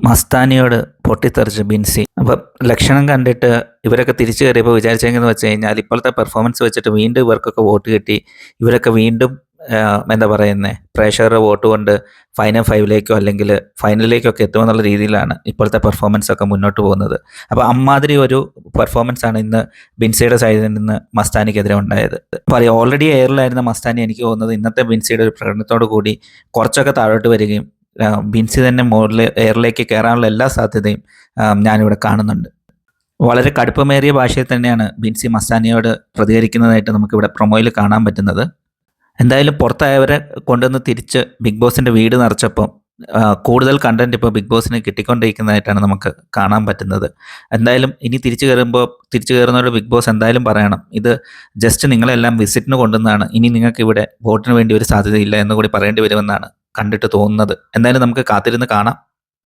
മസ്താനിയോട് പൊട്ടിത്തെറിച്ച് ബിൻസി. അപ്പം ലക്ഷണം കണ്ടിട്ട് ഇവരൊക്കെ തിരിച്ചു കയറിയപ്പോൾ വിചാരിച്ചെന്ന് വെച്ച് കഴിഞ്ഞാൽ ഇപ്പോഴത്തെ പെർഫോമൻസ് വെച്ചിട്ട് വീണ്ടും ഇവർക്കൊക്കെ വോട്ട് കിട്ടി, ഇവരൊക്കെ വീണ്ടും എന്താ പറയുന്നത്, പ്രേക്ഷകരുടെ വോട്ട് കൊണ്ട് ഫൈനൽ ഫൈവിലേക്കോ അല്ലെങ്കിൽ ഫൈനലിലേക്കൊക്കെ എത്തുമെന്നുള്ള രീതിയിലാണ് ഇപ്പോഴത്തെ പെർഫോമൻസ് ഒക്കെ മുന്നോട്ട് പോകുന്നത്. അപ്പോൾ അമ്മാതിരി ഒരു പെർഫോമൻസ് ആണ് ഇന്ന് ബിൻസിയുടെ സൈഡിൽ നിന്ന് മസ്താനിക്കെതിരെ ഉണ്ടായത്. അപ്പോൾ ഓൾറെഡി എയറിലായിരുന്ന മസ്താനി എനിക്ക് തോന്നുന്നത് ഇന്നത്തെ ബിൻസിയുടെ ഒരു പ്രകടനത്തോടു കൂടി കുറച്ചൊക്കെ താഴോട്ട് വരികയും ബിൻസി തന്നെ മുകളിൽ എയറിലേക്ക് കയറാനുള്ള എല്ലാ സാധ്യതയും ഞാനിവിടെ കാണുന്നുണ്ട്. വളരെ കടുപ്പമേറിയ ഭാഷയിൽ തന്നെയാണ് ബിൻസി മസ്താനിയോട് പ്രതികരിക്കുന്നതായിട്ട് നമുക്കിവിടെ പ്രൊമോയിൽ കാണാൻ പറ്റുന്നത്. എന്തായാലും പുറത്തായവരെ കൊണ്ടുവന്ന് തിരിച്ച് ബിഗ് ബോസിൻ്റെ വീട് നിറച്ചപ്പം കൂടുതൽ കണ്ടന്റ് ഇപ്പോൾ ബിഗ് ബോസിന് കിട്ടിക്കൊണ്ടിരിക്കുന്നതായിട്ടാണ് നമുക്ക് കാണാൻ പറ്റുന്നത്. എന്തായാലും ഇനി തിരിച്ചു കയറുന്നവരോട് ബിഗ് ബോസ് എന്തായാലും പറയണം, ഇത് ജസ്റ്റ് നിങ്ങളെല്ലാം വിസിറ്റിന് കൊണ്ടുവന്നതാണ്, ഇനി നിങ്ങൾക്ക് ഇവിടെ വോട്ടിന് വേണ്ടി ഒരു സാധ്യതയില്ല എന്ന് കൂടി പറയേണ്ടി വരുമെന്നാണ് കണ്ടിട്ട് തോന്നുന്നത്. എന്തായാലും നമുക്ക് കാത്തിരുന്ന് കാണാം.